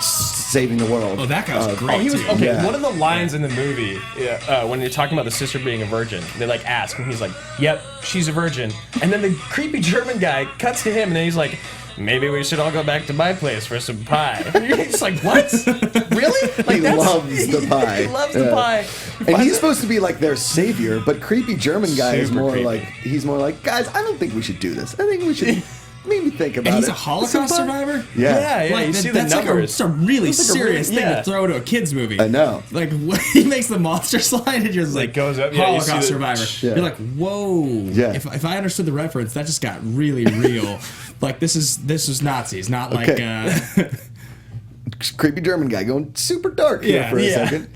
S3: saving the world.
S5: Oh, that guy was great.
S4: Oh, he was
S5: too.
S4: okay.
S3: Yeah.
S4: One of the lines in the movie, when you're talking about the sister being a virgin, they like ask, and he's like, "Yep, she's a virgin." And then the creepy German guy cuts to him, and then he's like, "Maybe we should all go back to my place for some pie." And you're just like, "What? Really?" Like,
S3: He loves the pie.
S4: He loves the
S3: Yeah.
S4: pie.
S3: And he's supposed to be like their savior, but creepy German guy is
S4: Super
S3: more
S4: creepy.
S3: like he's more like, guys, I don't think we should do this. I think we should maybe think about it.
S5: And he's a Holocaust survivor?
S3: Yeah.
S4: Yeah.
S5: Like,
S4: you see the
S5: that's
S4: numbers.
S5: like a really
S4: It's like a
S5: serious
S4: really-
S5: thing
S4: yeah.
S5: to throw to a kid's movie.
S3: I know.
S5: Like he makes the monster slide and just like
S4: goes up, yeah, you see
S5: Holocaust
S4: the-
S5: survivor.
S3: Yeah.
S5: You're like, whoa.
S3: Yeah.
S5: If I understood the reference, that just got really real. Like this is Nazis, not like
S3: Okay. Creepy German guy going super dark here
S5: Yeah.
S3: for a
S4: Yeah.
S3: second.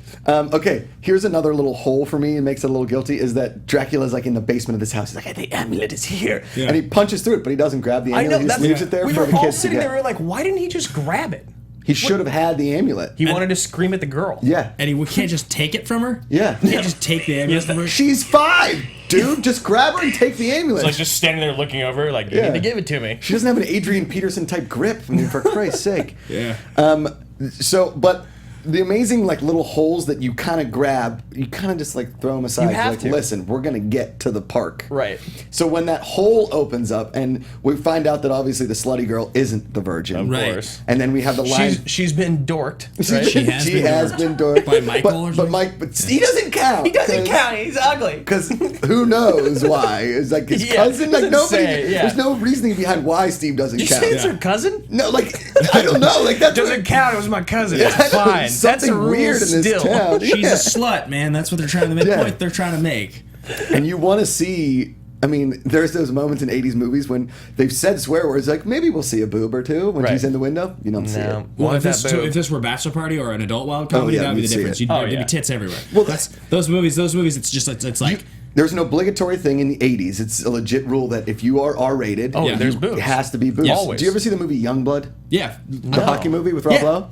S3: Okay, here's another little hole for me. It makes it a little guilty. Is that Dracula's like in the basement of this house? He's like, the amulet is here,
S5: Yeah.
S3: and he punches through it, but he doesn't grab the
S4: I
S3: amulet.
S4: know.
S3: He just
S4: That's,
S3: leaves it there
S4: we
S3: for
S4: were
S3: the
S4: all
S3: kids to
S4: sitting
S3: get.
S4: there. We were like, "Why didn't he just grab it?"
S3: He should have had the amulet.
S4: He wanted to scream at the girl.
S3: Yeah,
S5: and he can't just take it from her?
S3: yeah.
S5: He can't just take the amulet from her?
S3: She's 5, dude. Just grab her and take the amulet.
S4: It's like just standing there looking over, like, "You
S3: Yeah.
S4: need to give it to me."
S3: She doesn't have an Adrian Peterson type grip. I mean, for Christ's sake.
S5: Yeah.
S3: But the amazing like little holes that you kind of grab, you kind of just like throw them aside.
S4: You have
S3: like,
S4: to.
S3: listen, we're gonna get to the park.
S4: Right.
S3: So when that hole opens up, and we find out that obviously the slutty girl isn't the virgin.
S4: Of
S5: Right.
S4: course.
S3: And then we have the line.
S4: She's been dorked. Right?
S5: She has been
S3: dorked
S5: By Michael or
S3: but
S5: something?
S3: but he doesn't count.
S4: He doesn't count. He's ugly.
S3: Because who knows why? It's like his
S4: Yeah,
S3: cousin. Like
S4: doesn't
S3: nobody.
S4: say, yeah.
S3: There's no reasoning behind why Steve doesn't
S4: You
S3: count.
S4: say it's her cousin?
S3: No, like I don't know. Like that
S4: Doesn't count. It was my cousin.
S3: Yeah,
S4: It's fine.
S3: there's
S4: That's
S3: something
S4: a rule
S3: weird in this
S4: still.
S3: town.
S5: She's
S3: Yeah.
S5: a slut, man. That's what they're trying to make.
S3: Yeah.
S5: Point they're trying to make.
S3: And you want to see. I mean, there's those moments in 80s movies when they've said swear words like maybe we'll see a boob or two when
S4: Right.
S3: she's in the window. You don't see it.
S4: No.
S5: Well,
S4: What
S5: if
S4: is
S5: this,
S4: that boob?
S5: if this were Bachelor Party or an adult wild comedy,
S3: yeah,
S5: that would be
S3: we'd
S5: the
S3: see
S5: difference.
S3: it.
S5: There'd
S4: Oh,
S5: be
S4: yeah.
S5: tits everywhere.
S3: Well,
S5: That's those movies. It's just it's like
S3: there's an obligatory thing in the 80s. It's a legit rule that if you are R-rated,
S4: there's boobs.
S3: It has to be boobs.
S4: Always.
S3: Do you ever see the movie Youngblood?
S5: Yeah.
S3: The hockey movie with Rob Lowe?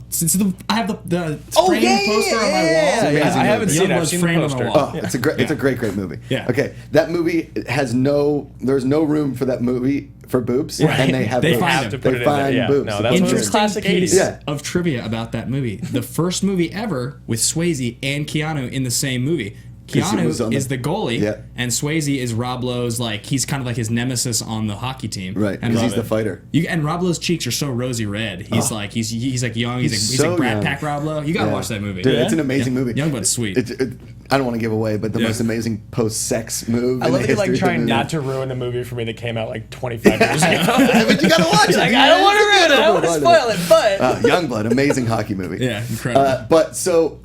S5: I have the framed poster on my wall.
S3: amazing
S4: I haven't
S3: movie.
S4: seen it. I've
S5: Youngblood's
S4: seen the
S5: framed on
S4: poster.
S5: my wall.
S3: Oh, it's a great movie.
S5: Yeah.
S3: Okay, that movie has there's no room for that movie for boobs,
S4: Right.
S3: and they have
S5: They
S3: boobs.
S5: find
S4: have to
S5: them.
S4: put
S3: They
S4: it in there.
S3: find
S4: Yeah.
S3: boobs.
S4: No,
S3: The
S4: that's
S3: boobs
S4: what
S3: are-
S4: it's classic
S5: Interesting
S4: 80s.
S5: piece
S3: Yeah.
S5: of trivia about that movie. The first movie ever with Swayze and Keanu in the same movie.
S3: 'Cause he was on
S5: Keanu is the goalie,
S3: Yeah.
S5: and Swayze is Rob Lowe's, like, he's kind of like his nemesis on the hockey team.
S3: Right,
S5: And
S3: because he's the fighter.
S5: And Rob Lowe's cheeks are so rosy red. He's like he's like young. He's
S3: so
S5: like Brad
S3: young.
S5: Pack Rob Lowe. You gotta
S3: Yeah.
S5: watch that movie.
S3: Dude, it's an amazing movie.
S5: Youngblood's sweet.
S3: I don't want to give away, but the
S5: Yeah.
S3: most amazing post-sex move.
S4: I
S3: in
S4: love
S3: the
S4: that you like
S3: history of the
S4: trying
S3: movie.
S4: not to ruin the movie for me that came out like 25 years ago.
S3: But you gotta watch it.
S4: Like,
S3: dude.
S4: I don't want to ruin it. I don't want to
S3: It's
S4: spoil it, but
S3: Youngblood, amazing hockey movie.
S5: Yeah, incredible.
S3: But so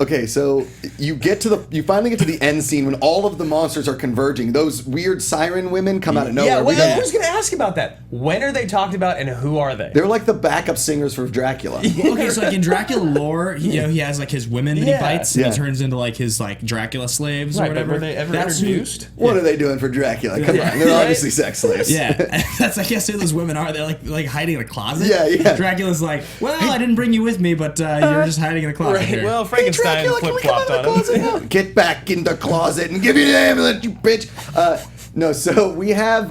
S3: you finally get to the end scene when all of the monsters are converging. Those weird siren women come out of nowhere.
S4: yeah,
S3: We
S4: well,
S3: don't-
S4: I was going to ask about that. When are they talked about and who are they?
S3: They're like the backup singers for Dracula.
S5: Okay, so like in Dracula lore, he has like his women that he
S4: Yeah.
S5: bites, and
S3: Yeah.
S5: he turns into like his like Dracula slaves
S4: Right,
S5: or
S4: but
S5: whatever.
S4: were they ever
S5: That's who-
S4: introduced?
S3: What are they doing for Dracula? Come on, they're
S4: Right?
S3: obviously sex slaves.
S5: Yeah, that's I guess who those women are. They're like hiding in a closet.
S3: Yeah, yeah.
S5: Dracula's like, well, I didn't bring you with me, but you're just hiding in a closet.
S4: Right.
S5: here.
S4: Well,
S3: Hey,
S4: Frankenstein
S3: Dracula, can we come
S4: flip-flopped
S3: out of the
S4: on
S3: closet
S4: him.
S3: now? Get back in the closet and give you the ambulance, you bitch. No, so we have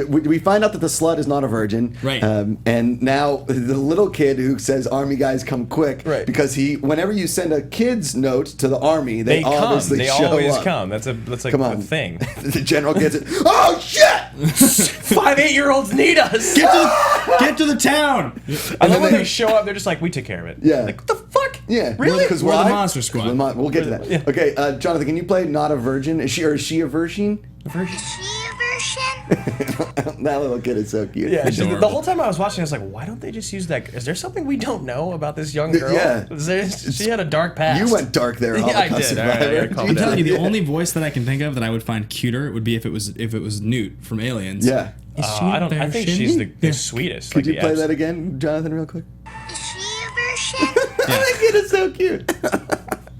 S3: we find out that the slut is not a virgin,
S5: Right.
S3: And now the little kid who says "Army guys come quick,"
S4: Right.
S3: Because whenever you send a kid's note to the army, they
S4: They come.
S3: obviously
S4: They
S3: show
S4: always
S3: up.
S4: come. That's like
S3: Come
S4: a
S3: on.
S4: thing.
S3: The general gets it. Oh shit!
S4: 5 8-year-olds need us.
S5: Get to the town.
S4: I love when
S3: they-
S4: they show up. They're just like, we took care of it.
S3: Yeah.
S4: Like, what the fuck?
S3: Yeah,
S4: Really?
S3: Because
S5: We're the
S3: why?
S5: Monster Squad.
S3: We'll get to that.
S4: Yeah.
S3: Okay, Jonathan, can you play "Not a Virgin"? Is she a virgin?
S8: Is she a version?
S3: That little kid is so cute.
S4: Yeah, the
S5: Adorable.
S4: whole time I was watching, I was like, why don't they just use that? Is there something we don't know about this young girl?
S3: Yeah.
S4: She had a dark past.
S3: You went dark there,
S4: Yeah, I
S3: Holocaust
S4: did. All right, I
S3: survivor.
S4: gotta calm
S5: I'm
S4: down.
S5: telling you, the
S3: Yeah.
S5: only voice that I can think of that I would find cuter would be if it was Newt from Aliens.
S3: Yeah.
S5: Is she
S4: I
S5: a
S4: don't. I think
S5: version?
S4: she's the
S5: Yeah.
S4: sweetest.
S3: Could
S4: like
S3: you
S4: the
S3: play
S4: abs-
S3: that again, Jonathan, real quick?
S8: Is she a version?
S3: That kid is so cute.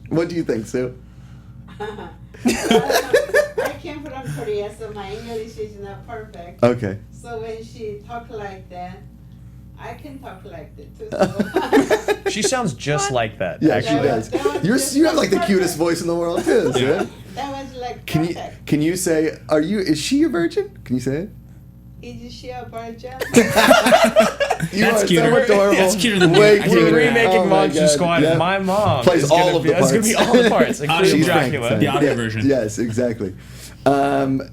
S3: What do you think, Sue?
S6: I came from Korea, so my English is not perfect.
S3: Okay.
S6: So when she talk like that, I can talk like that too.
S4: She sounds just like that.
S3: Yeah, she
S4: actually.
S3: does.
S6: That was just
S3: You have like the
S6: perfect.
S3: cutest voice in the world too, Sue.
S6: That was like
S3: Can
S6: perfect.
S3: you say is she a virgin? Can you say it?
S6: Is she a virgin?
S3: You
S5: That's
S3: are
S5: cuter.
S3: so adorable.
S5: That's cuter than
S3: Way
S5: me. I can
S3: cuter.
S5: do
S4: We're
S5: that.
S4: remaking
S3: Oh my
S4: Monster
S3: God.
S4: Squad.
S3: Yeah.
S4: My mom
S3: Plays
S4: is
S3: all
S4: gonna
S3: of
S4: be,
S3: the
S4: It's gonna be
S3: parts.
S4: all the parts, including
S3: She's
S4: Dracula.
S3: Frankenstein.
S5: The audio version.
S3: Yes, exactly.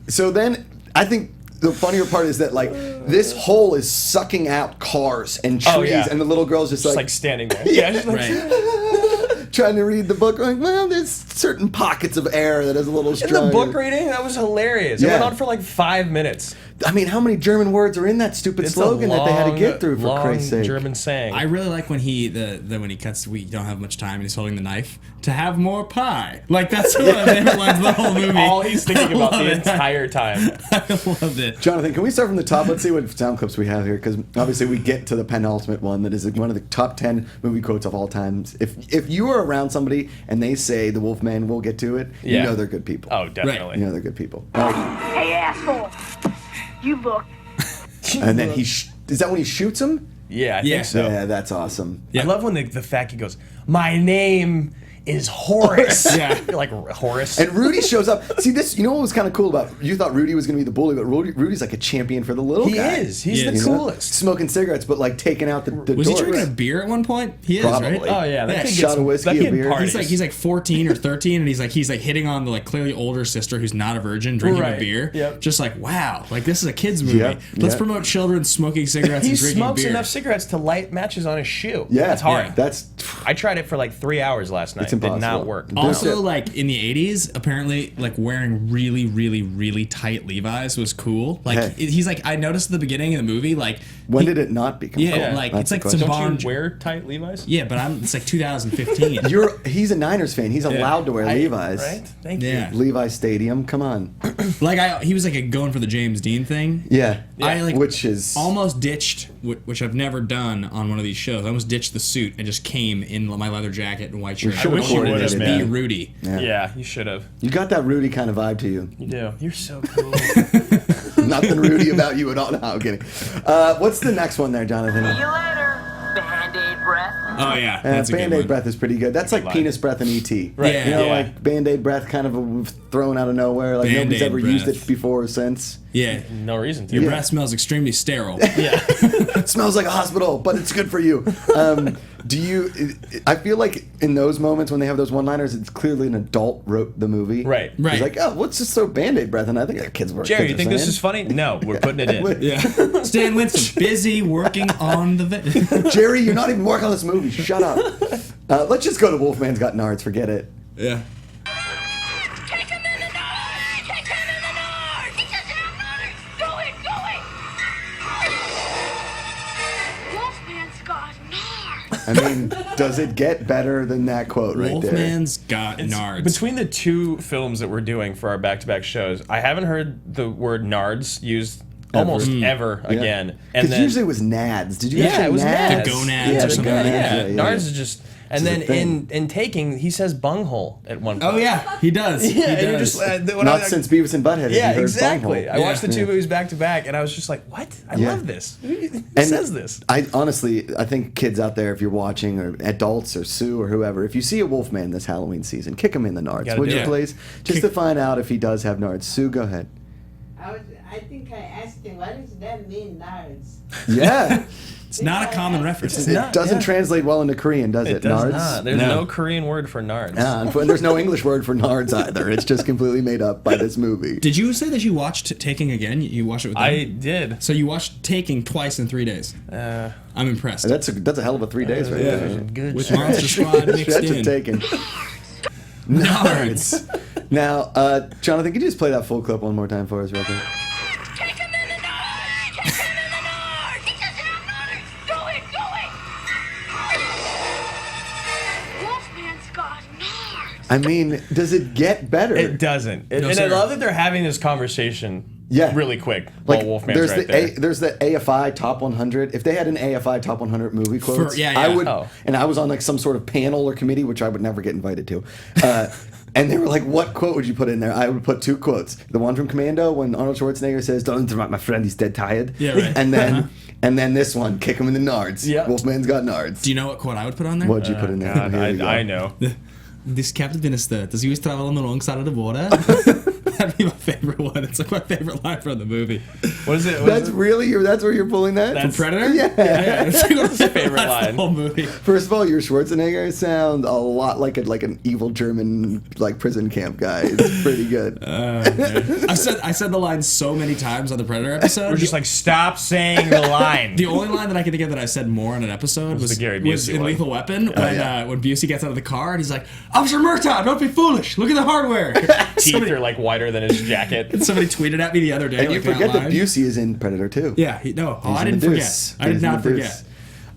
S3: So then I think the funnier part is that like this hole is sucking out cars and trees,
S4: Oh, yeah.
S3: and the little girl's just
S4: Just
S3: like
S4: like standing there. Yeah, just like,
S5: Right.
S3: trying to read the book. Like, well, there's certain pockets of air that is a little
S4: in
S3: stronger.
S4: the book reading, that was hilarious. It
S3: Yeah.
S4: went on for like 5 minutes.
S3: I mean, how many German words are in that stupid
S4: It's
S3: slogan
S4: a
S3: that they had to
S4: long,
S3: get through for
S4: long
S3: Christ's sake?
S4: German saying.
S5: I really like when when he cuts. We don't have much time, and he's holding the knife to have more pie. Like that's one of my favorite lines of the whole movie.
S4: all he's thinking about
S5: I
S4: the
S5: love it.
S4: entire time.
S5: I loved it.
S3: Jonathan, can we start from the top? Let's see what sound clips we have here, because obviously we get to the penultimate one that is one of the top 10 movie quotes of all times. If you are around somebody and they say the Wolfman will get to it, you
S4: Yeah.
S3: know they're good people.
S4: Oh, definitely.
S3: You know they're good people.
S8: Hey, asshole. You look.
S3: And then is that when he shoots him?
S4: Yeah, I
S5: Yeah.
S4: think so.
S3: Yeah, that's awesome.
S5: Yeah.
S4: I love when the fat kid goes, "My name is Horace."
S5: Yeah.
S4: You're like Horace.
S3: And Rudy shows up. See, this, you know what was kind of cool about, you thought Rudy was going to be the bully, but Rudy's like a champion for the little
S4: he
S3: guy.
S4: is. He's
S5: He
S4: the
S5: is.
S3: You know?
S4: coolest.
S3: Smoking cigarettes, but like taking out the
S5: Was he
S3: doors.
S5: drinking a beer at one point? He is,
S3: Probably.
S5: right?
S4: Oh yeah, that
S5: Yeah,
S4: kid
S3: shot
S4: gets,
S3: of whiskey,
S4: that
S3: a
S4: kid
S3: beer.
S4: parties.
S5: He's like 14 or 13, and he's like hitting on the like clearly older sister who's not a virgin, drinking a
S4: Right.
S5: beer.
S4: Yep.
S5: Just like wow, like this is a kids movie.
S3: Yep.
S5: Let's
S3: Yep.
S5: promote children smoking cigarettes
S4: he
S5: and drinking
S4: smokes
S5: beer.
S4: enough cigarettes to light matches on his shoe.
S3: Yeah,
S4: that's hard.
S5: Yeah.
S3: That's
S4: I tried it for like 3 hours last night.
S3: It's
S4: Did not
S3: impossible.
S4: work.
S5: Also, like in the 80s, apparently, like wearing really, really, really tight Levi's was cool. Like
S3: Hey.
S5: he's like, I noticed at the beginning of the movie, like
S3: When did it not become cool?
S5: like
S3: That's
S5: it's
S3: the
S5: like some
S3: question.
S5: barn.
S4: Don't you wear tight Levi's?
S5: Yeah, but it's like 2015.
S3: He's a Niners fan. He's allowed to wear Levi's.
S4: Right? Thank
S5: Yeah.
S3: Levi's Stadium. Come on.
S5: He was like going for the James Dean thing.
S3: Yeah.
S5: Which
S3: is
S5: almost ditched, which I've never done on one of these shows. I almost ditched the suit and just came in my leather jacket and white shirt.
S3: I wish you would have,
S5: be Rudy.
S4: Yeah, you should have.
S3: You got that Rudy kind of vibe to you.
S4: You do. You're so cool.
S3: Nothing Rudy about you at all. No, I'm kidding. What's the next one there, Jonathan?
S9: See you later. Band-Aid breath.
S5: Oh yeah, that's a good
S3: Band-Aid
S5: one.
S3: breath is pretty good. That's like penis breath in E.T.
S4: Right.
S5: Yeah.
S3: You know,
S4: Yeah.
S3: like Band-Aid breath kind of thrown out of nowhere. Like nobody's
S5: Band-Aid
S3: ever used
S5: breath.
S3: it before or since.
S5: Yeah.
S4: No reason to.
S5: Your breath smells extremely sterile.
S4: Yeah.
S3: It smells like a hospital, but it's good for you. I feel like in those moments when they have those one-liners, it's clearly an adult wrote the movie.
S4: Right.
S3: He's like, oh, let's just throw Band-Aid breath, and I think the kids were.
S4: Jerry,
S3: kids
S4: you
S3: are
S4: think this
S3: saying.
S4: is funny? No, we're putting it in.
S5: Yeah. Stan Winston, busy working on the.
S3: Jerry, you're not even working on this movie. Shut up. Let's just go to Wolfman's Got Nards. Forget it.
S5: Yeah.
S8: Take him in the Nards! Take him in the Nards! He doesn't have Nards! Go it! Go it! Wolfman's got Nards!
S3: I mean, does it get better than that quote right there?
S5: Wolfman's got nards.
S4: Between the two films that we're doing for our back-to-back shows, I haven't heard the word nards used almost ever again. And
S3: Because usually it was nads. Did you guys
S4: yeah,
S3: say
S4: it was nads.
S5: The gonads
S3: Yeah,
S5: or
S3: the
S5: something.
S3: gonads,
S4: Yeah,
S3: yeah.
S4: nards is just. And
S3: This
S4: then
S3: is a thing.
S4: in Taking, he says bunghole at one point.
S5: Oh yeah, he does.
S4: Yeah,
S5: he
S4: and you're
S5: does.
S4: just
S3: Not since Beavis and Butthead have you
S4: Yeah,
S3: heard
S4: exactly.
S3: bunghole.
S4: I watched the two
S5: Yeah.
S4: movies back to back, and I was just like, "What? I
S3: Yeah.
S4: love this. Who
S3: And
S4: says this?"
S3: I honestly, I think kids out there, if you're watching, or adults, or Sue, or whoever, if you see a Wolfman this Halloween season, kick him in the nards,
S4: Gotta
S3: would
S4: do
S3: you
S4: it.
S3: please? Just to find out if he does have nards. Sue, go ahead.
S6: I think I asked him, what does that mean, Nards?
S3: Yeah.
S5: It's not a common reference.
S3: It doesn't translate well into Korean, does it?
S4: It does
S3: nards?
S4: not. There's no Korean word for nards.
S3: And there's no English word for nards either. It's just completely made up by this movie.
S5: Did you say that you watched Taking again? You watched it with them?
S4: I did.
S5: So you watched Taking twice in 3 days. I'm impressed.
S3: That's a hell of a 3 days right there.
S4: Good.
S5: With Monster Squad mixed
S3: That's
S5: in.
S3: a taken. Nards. Now, Jonathan, could you just play that full clip one more time for us, real quick?
S8: Take him in the Nards! Take him in the Nards! He doesn't have Nards! Go it! Go it! Wolfman's got Nards!
S3: I mean, does it get better?
S4: It doesn't.
S5: No,
S4: and I
S5: sir.
S4: love that they're having this conversation really quick
S3: Like,
S4: while Wolfman's
S3: there's
S4: right
S3: the
S4: there.
S3: there's the AFI Top 100. If they had an AFI Top 100 movie quotes,
S5: yeah,
S3: I
S5: yeah.
S3: would.
S4: Oh.
S3: And I was on like some sort of panel or committee, which I would never get invited to. And they were like, "What quote would you put in there?" I would put two quotes. The one from Commando when Arnold Schwarzenegger says, "Don't interrupt my friend, he's dead tired."
S5: Yeah, right.
S3: And then this one, "Kick him in the nards."
S4: Yep.
S3: Wolfman's got nards.
S5: Do you know what quote I would put on there?
S3: What'd you put in there?
S4: God,
S3: Here we go.
S4: I know.
S5: This Captain Minister, does he always travel on the wrong side of the water? That'd be my favorite one. It's like my favorite line from the movie.
S4: What is it?
S3: That's really that's where you're pulling that.
S4: That's-
S5: Predator?
S3: Yeah.
S5: It's like one of my
S4: favorite
S5: lines
S4: line.
S5: of the whole movie.
S3: First of all, your Schwarzenegger sounds a lot like an evil German prison camp guy. It's pretty good.
S5: I said the line so many times on the Predator episode.
S4: We're just like, stop saying the line.
S5: The only line that I can think of that I said more on an episode was
S4: the Gary
S5: was
S4: Busey
S5: in
S4: one.
S5: Lethal Weapon
S3: yeah.
S5: when Busey gets out of the car and he's like, "Officer Murtaugh, don't be foolish. Look at the hardware."
S4: Teeth are like wider than his jacket.
S5: Somebody tweeted at me the other day.
S3: And you
S5: like,
S3: forget that
S5: line.
S3: Busey is in Predator too.
S5: Yeah,
S3: He's
S5: I
S3: in
S5: didn't
S3: the
S5: forget.
S3: Deuce.
S5: I did
S3: He's in
S5: not
S3: the
S5: forget.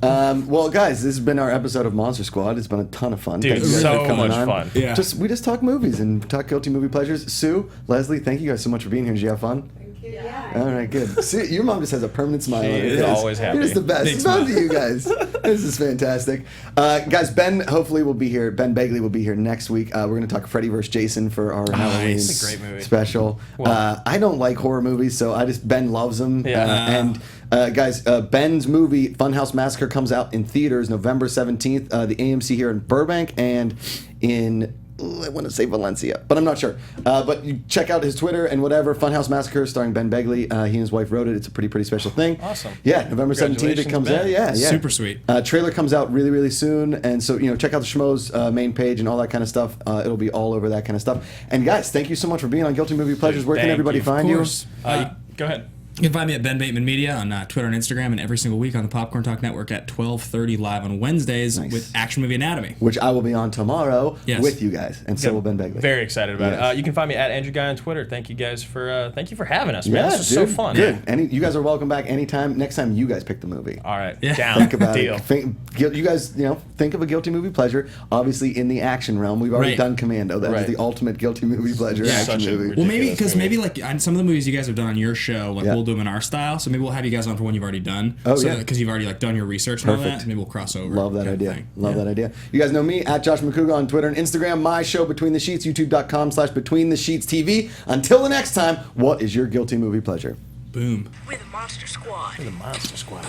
S3: Deuce. Well, guys, this has been our episode of Monster Squad. It's been a ton of fun.
S4: Dude,
S3: Thank you guys
S4: so
S3: for coming
S4: much
S3: on.
S4: fun.
S5: Yeah.
S3: We just talk movies and talk guilty movie pleasures. Sue, Leslie, thank you guys so much for being here. Did you have fun?
S6: Thank you. Yeah.
S3: All right, good. See, your mom just has a permanent smile
S4: She
S3: on her
S4: is
S3: face.
S4: always happy.
S3: You're just the best.
S5: Big
S3: Smile to
S5: smile.
S3: you guys. This is fantastic. Guys, Ben hopefully will be here. Ben Begley will be here next week. We're going to talk Freddy vs. Jason for our Halloween
S4: It's a great movie.
S3: special. I don't like horror movies, so Ben loves them.
S4: Yeah.
S3: Guys, Ben's movie Funhouse Massacre comes out in theaters November 17th. The AMC here in Burbank and in I want to say Valencia, but I'm not sure. But you check out his Twitter and whatever. Funhouse Massacre starring Ben Begley. He and his wife wrote it. It's a pretty special thing.
S4: Awesome.
S3: Yeah, November 17th it comes
S4: Congratulations,
S3: out.
S4: Ben.
S3: Yeah, yeah.
S5: Super sweet.
S3: Trailer comes out really, really soon. And so, check out the Schmoes main page and all that kind of stuff. It'll be all over that kind of stuff. And guys, thank you so much for being on Guilty Movie Pleasures. Where can
S4: Thank
S3: everybody
S4: you.
S3: find you?
S5: course.
S4: Go ahead.
S5: You can find me at Ben Bateman Media on Twitter and Instagram, and every single week on the Popcorn Talk Network at 12:30 live on Wednesdays with Action Movie Anatomy,
S3: which I will be on tomorrow with you guys, and so will Ben Begley.
S4: Very excited about it. You can find me at Andrew Ghai on Twitter. Thank you guys for having us, man.
S3: Yeah,
S4: This was so fun.
S3: Good. You guys are welcome back anytime. Next time you guys pick the movie.
S4: All right.
S5: Yeah.
S4: Down.
S3: Think about
S4: Deal.
S3: it. You guys, think of a guilty movie pleasure. Obviously, in the action realm, we've already done Commando. That is the ultimate guilty movie pleasure action movie.
S5: Well, maybe like on some of the movies you guys have done on your show, like we'll do them in our style. So maybe we'll have you guys on for one you've already done.
S3: Oh, yeah.
S5: Because you've already like done your research and all that. Maybe we'll cross over.
S3: Love that idea. Love that idea. You guys know me at Josh Macuga on Twitter and Instagram. My show, Between the Sheets, youtube.com/BetweenTheSheetsTV. Until the next time, what is your guilty movie pleasure?
S5: Boom.
S9: We're the Monster Squad.
S4: The Monster Squad.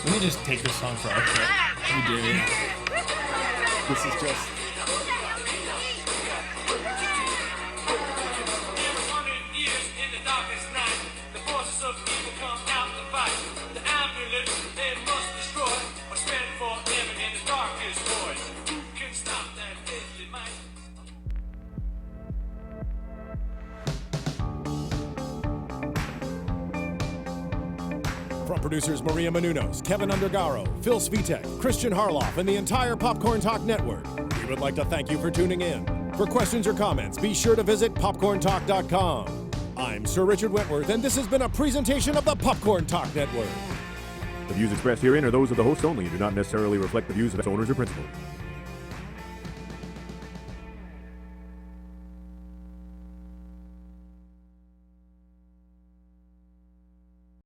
S4: Let me just take this song for our clip.
S5: You do.
S3: This is just...
S1: From producers Maria Menounos, Kevin Undergaro, Phil Svitek, Christian Harloff, and the entire Popcorn Talk Network, we would like to thank you for tuning in. For questions or comments, be sure to visit popcorntalk.com. I'm Sir Richard Wentworth, and this has been a presentation of the Popcorn Talk Network.
S10: The views expressed herein are those of the host only and do not necessarily reflect the views of its owners or principals.